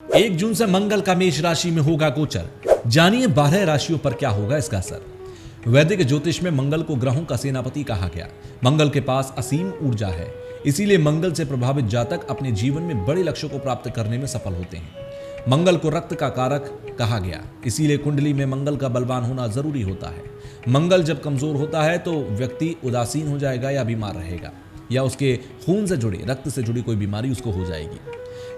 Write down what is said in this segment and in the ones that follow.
1 जून से मंगल का मेष राशि में होगा गोचर। जानिए 12 राशियों पर क्या होगा इसका असर। वैदिक ज्योतिष में मंगल को ग्रहों का सेनापति कहा गया। मंगल के पास असीम ऊर्जा है, इसीलिए मंगल से प्रभावित जातक अपने जीवन में बड़े लक्ष्यों को प्राप्त करने में सफल होते हैं। मंगल को रक्त का कारक कहा गया, इसीलिए कुंडली में मंगल का बलवान होना जरूरी होता है। मंगल जब कमजोर होता है तो व्यक्ति उदासीन हो जाएगा या बीमार रहेगा, या उसके खून से जुड़ी, रक्त से जुड़ी कोई बीमारी उसको हो जाएगी।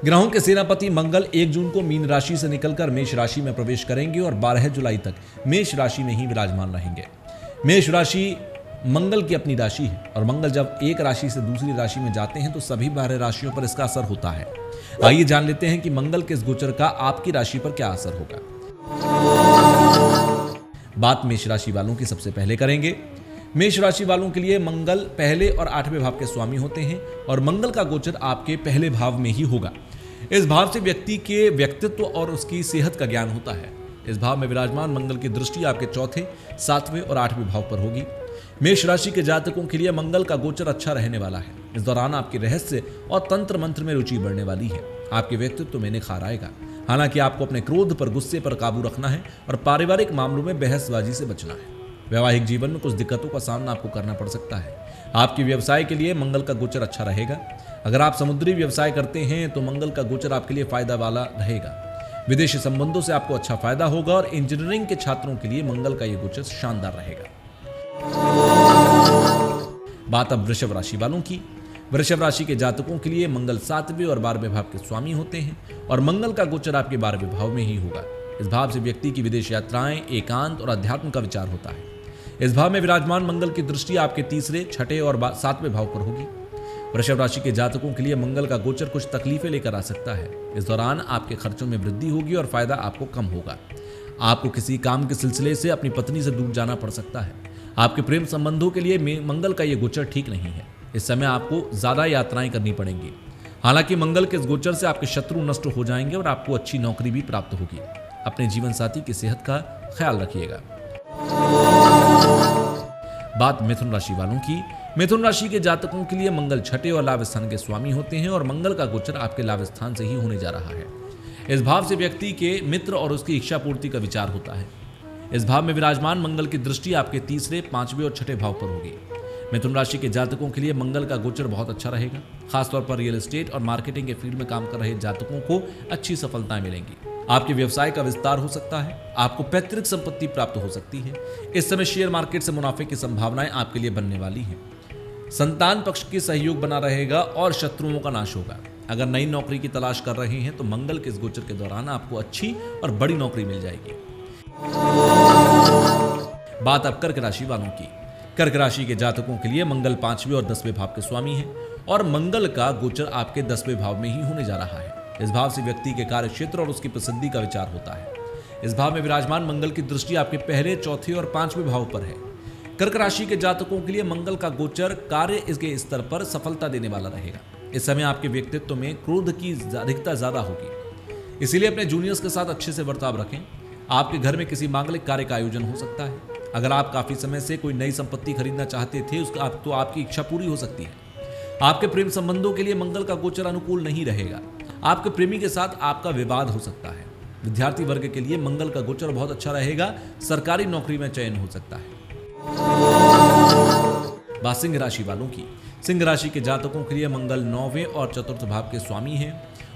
ग्रहों के सेनापति मंगल 1 जून को मीन राशि से निकलकर मेष राशि में प्रवेश करेंगे और 12 जुलाई तक मेष राशि में ही विराजमान रहेंगे। मेष राशि मंगल की अपनी राशि है और मंगल जब एक राशि से दूसरी राशि में जाते हैं तो सभी 12 राशियों पर इसका असर होता है। आइए जान लेते हैं कि मंगल के इस गोचर का आपकी राशि पर क्या असर होगा। बात मेष राशि वालों की सबसे पहले करेंगे। मेष राशि वालों के लिए मंगल पहले और 8वें भाव के स्वामी होते हैं और मंगल का गोचर आपके पहले भाव में ही होगा। इस भाव से व्यक्ति के व्यक्तित्व और उसकी सेहत का ज्ञान होता है। इस भाव में विराजमान मंगल की दृष्टि आपके चौथे, 7वें और 8वें भाव पर होगी। मेष राशि के जातकों के लिए मंगल का गोचर अच्छा रहने वाला है। इस दौरान आपके रहस्य और तंत्र मंत्र में रुचि बढ़ने वाली है। आपके व्यक्तित्व में निखार आएगा। हालांकि आपको अपने क्रोध पर, गुस्से पर काबू रखना है और पारिवारिक मामलों में बहसबाजी से बचना है। वैवाहिक जीवन में कुछ दिक्कतों का सामना आपको करना पड़ सकता है। आपके व्यवसाय के लिए मंगल का गोचर अच्छा रहेगा। अगर आप समुद्री व्यवसाय करते हैं तो मंगल का गोचर आपके लिए फायदा वाला रहेगा। विदेशी संबंधों से आपको अच्छा फायदा होगा और इंजीनियरिंग के छात्रों के लिए मंगल का यह गोचर शानदार रहेगा। बात अब वृषभ राशि वालों की। वृषभ राशि के जातकों के लिए मंगल 7वें और 12वें भाव के स्वामी होते हैं और मंगल का गोचर आपके 12वें भाव में ही होगा। इस भाव से व्यक्ति की विदेश यात्राएं, एकांत और अध्यात्म का विचार होता है। इस भाव में विराजमान मंगल की दृष्टि आपके तीसरे, छठे और 7वें भाव पर होगी। वृषभ राशि के जातकों के लिए मंगल का गोचर कुछ तकलीफें लेकर आ सकता है। इस दौरान आपके खर्चों में वृद्धि होगी और फायदा आपको कम होगा। आपको किसी काम के सिलसिले से अपनी पत्नी से दूर जाना पड़ सकता है। आपके प्रेम संबंधों के लिए मंगल का यह गोचर ठीक नहीं है। इस समय आपको ज्यादा यात्राएं करनी पड़ेंगी। हालांकि मंगल के इस गोचर से आपके शत्रु नष्ट हो जाएंगे और आपको अच्छी नौकरी भी प्राप्त होगी। अपने जीवन साथी की सेहत का ख्याल रखिएगा। बात मिथुन राशि वालों की। मिथुन राशि के जातकों के लिए मंगल छठे और लाभ स्थान के स्वामी होते हैं और मंगल का गोचर आपके लाभ स्थान से ही होने जा रहा है। इस भाव से व्यक्ति के मित्र और उसकी इच्छा पूर्ति का विचार होता है। इस भाव में विराजमान मंगल की दृष्टि आपके तीसरे, 5वें और 6ठे भाव पर होगी। मिथुन राशि के जातकों के लिए मंगल का गोचर बहुत अच्छा रहेगा। खासतौर पर रियल एस्टेट और मार्केटिंग के फील्ड में काम कर रहे जातकों को अच्छी सफलताएं मिलेंगी। आपके व्यवसाय का विस्तार हो सकता है। आपको पैतृक संपत्ति प्राप्त हो सकती है। इस समय शेयर मार्केट से मुनाफे की संभावनाएं आपके लिए बनने वाली हैं। संतान पक्ष के सहयोग बना रहेगा और शत्रुओं का नाश होगा। अगर नई नौकरी की तलाश कर रहे हैं तो मंगल के इस गोचर के दौरान आपको अच्छी और बड़ी नौकरी मिल जाएगी। बात अब कर्क राशि वालों की। कर्क राशि के जातकों के लिए मंगल 5वें और 10वें भाव के स्वामी है और मंगल का गोचर आपके 10वें भाव में ही होने जा रहा है। इस भाव से व्यक्ति के कार्य क्षेत्र और उसकी प्रसिद्धि का विचार होता है। इस भाव में विराजमान मंगल की दृष्टि आपके पहले, चौथे और 5वें भाव पर है। कर्क राशि के जातकों के लिए मंगल का गोचर कार्य इसके स्तर पर सफलता देने वाला रहेगा। इस समय आपके व्यक्तित्व में क्रोध की अधिकता ज्यादा होगी, इसीलिए अपने जूनियर्स के साथ अच्छे से बर्ताव रखें। आपके घर में किसी मांगलिक कार्य का आयोजन हो सकता है। अगर आप काफी समय से कोई नई संपत्ति खरीदना चाहते थे तो आपकी इच्छा पूरी हो सकती है। आपके प्रेम संबंधों के लिए मंगल का गोचर अनुकूल नहीं रहेगा। आपके प्रेमी के साथ आपका विवाद हो सकता है। विद्यार्थी वर्ग के लिए मंगल का गोचर बहुत अच्छा रहेगा। सरकारी नौकरी में चयन हो सकता है। बात सिंह राशि वालों की। सिंह राशि के जातकों के लिए मंगल 9वें और 4th भाव के स्वामी हैं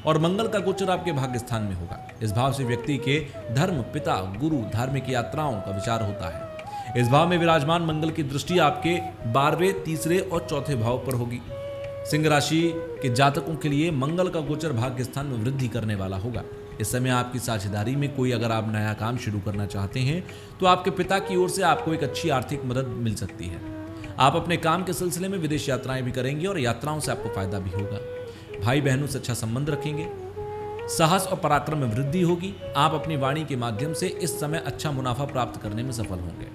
और मंगल का गोचर आपके भाग्य स्थान में होगा। इस भाव से व्यक्ति के धर्म, पिता, गुरु, धार्मिक यात्राओं का विचार होता है। इस भाव में विराजमान मंगल की दृष्टि आपके 12वें, तीसरे और 4थे भाव पर होगी। सिंह राशि के जातकों के लिए मंगल का गोचर भाग्य स्थान में वृद्धि करने वाला होगा। इस समय आपकी साझेदारी में कोई अगर आप नया काम शुरू करना चाहते हैं तो आपके पिता की ओर से आपको एक अच्छी आर्थिक मदद मिल सकती है। आप अपने काम के सिलसिले में विदेश यात्राएं भी करेंगे और यात्राओं से आपको फायदा भी होगा। भाई बहनों से अच्छा संबंध रखेंगे। साहस और पराक्रम में वृद्धि होगी। आप अपनी वाणी के माध्यम से इस समय अच्छा मुनाफा प्राप्त करने में सफल होंगे।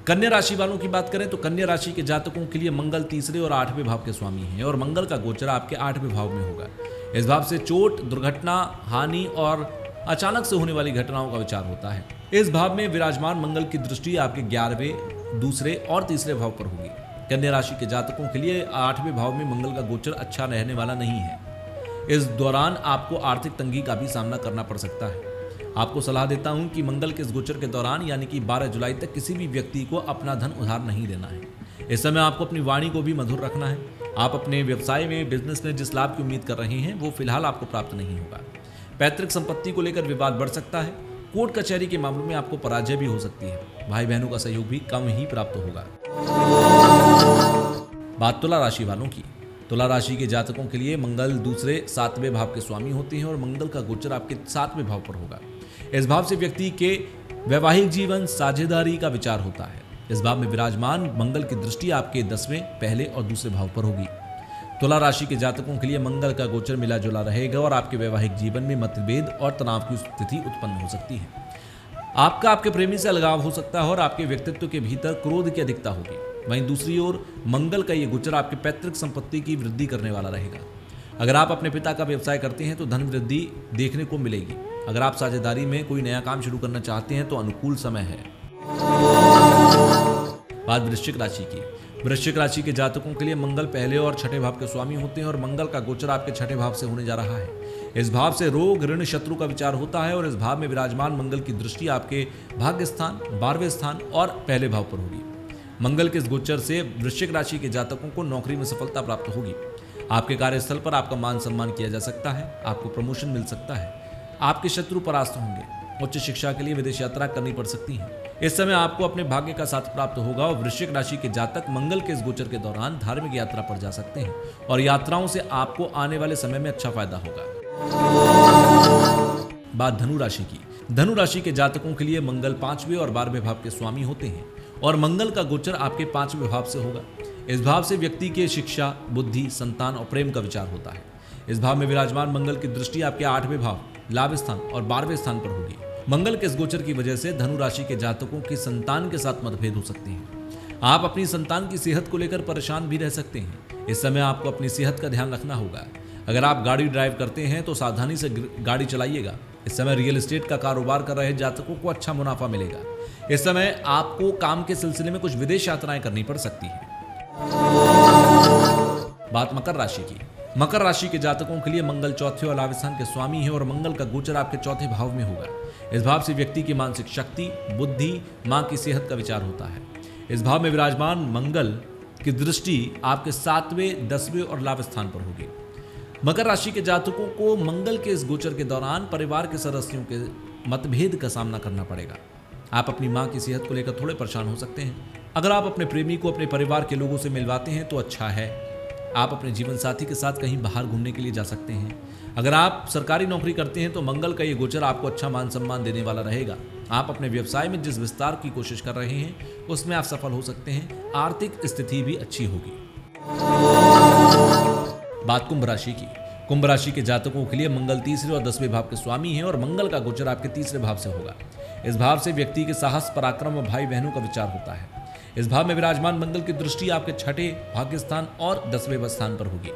कन्या राशि वालों की बात करें तो कन्या राशि के जातकों के लिए मंगल 3रे और 8वें भाव के स्वामी हैं और मंगल का गोचर आपके 8वें भाव में होगा। इस भाव से चोट, दुर्घटना, हानि और अचानक से होने वाली घटनाओं का विचार होता है। इस भाव में विराजमान मंगल की दृष्टि आपके 11वें, दूसरे और तीसरे भाव पर होगी। कन्या राशि के जातकों के लिए 8वें भाव में मंगल का गोचर अच्छा रहने वाला नहीं है। इस दौरान आपको आर्थिक तंगी का भी सामना करना पड़ सकता है। आपको सलाह देता हूं कि मंगल के इस गोचर के दौरान यानी कि 12 जुलाई तक किसी भी व्यक्ति को अपना धन उधार नहीं देना है। इस समय आपको अपनी वाणी को भी मधुर रखना है। आप अपने व्यवसाय में, बिजनेस में जिस लाभ की उम्मीद कर रहे हैं वो फिलहाल आपको प्राप्त नहीं होगा। पैतृक संपत्ति को लेकर विवाद बढ़ सकता है। कोर्ट कचहरी के मामलों में आपको पराजय भी हो सकती है। भाई बहनों का सहयोग भी कम ही प्राप्त होगा। बात तुला राशि वालों की। तुला राशि के जातकों के लिए मंगल दूसरे 7वें भाव के स्वामी होते हैं और मंगल का गोचर आपके 7वें भाव पर होगा। इस भाव से व्यक्ति के वैवाहिक जीवन, साझेदारी का विचार होता है। इस भाव में विराजमान मंगल की दृष्टि आपके 10वें, पहले और दूसरे भाव पर होगी। तुला राशि के जातकों के लिए मंगल का गोचर मिला जुला रहेगा और आपके वैवाहिक जीवन में मतभेद और तनाव की स्थिति उत्पन्न हो सकती है। आपका आपके प्रेमी से अलगाव हो सकता है और आपके व्यक्तित्व के भीतर क्रोध की अधिकता होगी। वहीं दूसरी ओर मंगल का ये गोचर आपके पैतृक संपत्ति की वृद्धि करने वाला रहेगा। अगर आप अपने पिता का व्यवसाय करते हैं तो धन वृद्धि देखने को मिलेगी। अगर आप साझेदारी में कोई नया काम शुरू करना चाहते हैं तो अनुकूल समय है। बात वृश्चिक राशि की। वृश्चिक राशि के जातकों के लिए मंगल पहले और छठे भाव के स्वामी होते हैं और मंगल का गोचर आपके छठे भाव से होने जा रहा है। इस भाव से रोग, ऋण, शत्रु का विचार होता है और इस भाव में विराजमान मंगल की दृष्टि आपके भाग्य स्थान, 12वें स्थान और पहले भाव पर होगी। मंगल के इस गोचर से वृश्चिक राशि के जातकों को नौकरी में सफलता प्राप्त होगी। आपके कार्यस्थल पर आपका मान सम्मान किया जा सकता है। आपको प्रमोशन मिल सकता है। आपके शत्रु परास्त होंगे। उच्च शिक्षा के लिए विदेश यात्रा करनी पड़ सकती है। इस समय आपको अपने भाग्य का साथ प्राप्त होगा और वृश्चिक राशि के जातक मंगल के इस गोचर के दौरान धार्मिक यात्रा पर जा सकते हैं और यात्राओं से आपको आने वाले समय में अच्छा फायदा होगा। बात धनु राशि की। धनु राशि के जातकों के लिए मंगल 5वें और 12वें भाव के स्वामी होते हैं और मंगल का गोचर आपके 5वें भाव से होगा। इस भाव से व्यक्ति के शिक्षा, बुद्धि, संतान और प्रेम का विचार होता है। इस भाव में विराजमान मंगल की दृष्टि आपके 8वें भाव, लाभ स्थान और 12वें स्थान पर होगी। मंगल के इस गोचर की वजह से धनु राशि के जातकों की संतान के साथ मतभेद हो सकते हैं। आप अपनी संतान की सेहत को लेकर परेशान भी रह सकते हैं। इस समय आपको अपनी सेहत का ध्यान रखना होगा। अगर आप गाड़ी ड्राइव करते हैं तो सावधानी से गाड़ी चलाइएगा। इस समय रियल एस्टेट का कारोबार कर रहे जातकों को अच्छा मुनाफा मिलेगा। इस समय आपको काम के सिलसिले में कुछ विदेश यात्राएं करनी पड़ सकती है। बात मकर राशि की। मकर राशि के जातकों के लिए मंगल 4वें और लाभ स्थान के स्वामी है और मंगल का गोचर आपके 4थे भाव में होगा। इस भाव से व्यक्ति की मानसिक शक्ति, बुद्धि, मां की सेहत का विचार होता है। इस भाव में विराजमान मंगल की दृष्टि आपके 7वें, 10वें और लाभ स्थान पर होगी। मकर राशि के जातकों को मंगल के इस गोचर के दौरान परिवार के सदस्यों के मतभेद का सामना करना पड़ेगा। आप अपनी मां की सेहत को लेकर थोड़े परेशान हो सकते हैं। अगर आप अपने प्रेमी को अपने परिवार के लोगों से मिलवाते हैं तो अच्छा है। आप अपने जीवन साथी के साथ कहीं बाहर घूमने के लिए जा सकते हैं। अगर आप सरकारी नौकरी करते हैं तो मंगल का ये गोचर आपको अच्छा मान सम्मान देने वाला रहेगा। आप अपने व्यवसाय में जिस विस्तार की कोशिश कर रहे हैं उसमें आप सफल हो सकते हैं। आर्थिक स्थिति भी अच्छी होगी। बात कुंभ राशि की। कुंभ राशि के जातकों के लिए मंगल 3रे और 10वें भाव के स्वामी हैं और मंगल का गोचर आपके 3रे भाव से होगा। इस भाव से व्यक्ति के साहस, पराक्रम और भाई बहनों का विचार होता है। इस भाव में विराजमान मंगल की दृष्टि आपके 6ठे भाग्य स्थान और 10वें स्थान पर होगी।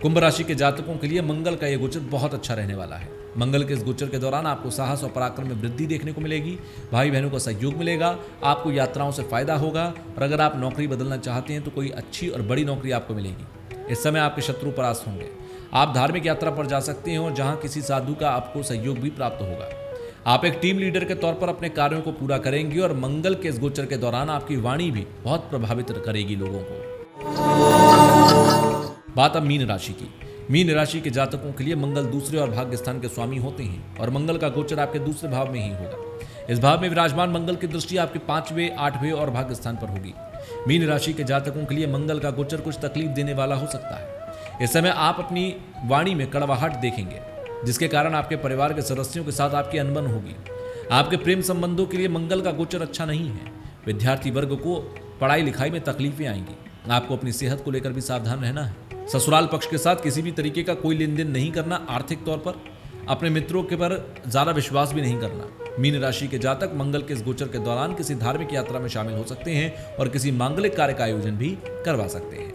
कुंभ राशि के जातकों के लिए मंगल का यह गोचर बहुत अच्छा रहने वाला है। मंगल के इस गोचर के दौरान आपको साहस और पराक्रम में वृद्धि देखने को मिलेगी। भाई बहनों का सहयोग मिलेगा। आपको यात्राओं से फायदा होगा और अगर आप नौकरी बदलना चाहते हैं तो कोई अच्छी और बड़ी नौकरी आपको मिलेगी। इस समय आपके शत्रु परास्त होंगे। आप धार्मिक यात्रा पर जा सकते हैं और जहां किसी साधु का आपको सहयोग भी प्राप्त होगा। आप एक टीम लीडर के तौर पर अपने कार्यों को पूरा करेंगे और मंगल के इस गोचर के दौरान आपकी वाणी भी बहुत प्रभावित करेगी लोगों को। बात अब मीन राशि की। मीन राशि के जातकों के लिए मंगल 2रे और भाग्य स्थान के स्वामी होते हैं और मंगल का गोचर आपके 2रे भाव में ही होगा। इस भाव में विराजमान मंगल की दृष्टि आपके 5वें, 8वें और भाग्य स्थान पर होगी। मीन राशि के जातकों के लिए मंगल का गोचर कुछ तकलीफ देने वाला हो सकता है। इस समय आप अपनी वाणी में कड़वाहट देखेंगे जिसके कारण आपके परिवार के सदस्यों के साथ आपकी अनबन होगी। आपके प्रेम संबंधों के लिए मंगल का गोचर अच्छा नहीं है। विद्यार्थी वर्ग को पढ़ाई लिखाई में तकलीफें आएंगी। आपको अपनी सेहत को लेकर भी सावधान रहना है। ससुराल पक्ष के साथ किसी भी तरीके का कोई लेन देन नहीं करना। आर्थिक तौर पर अपने मित्रों के पर ज्यादा विश्वास भी नहीं करना। मीन राशि के जातक मंगल के इस गोचर के दौरान किसी धार्मिक यात्रा में शामिल हो सकते हैं और किसी मांगलिक कार्य का आयोजन भी करवा सकते हैं।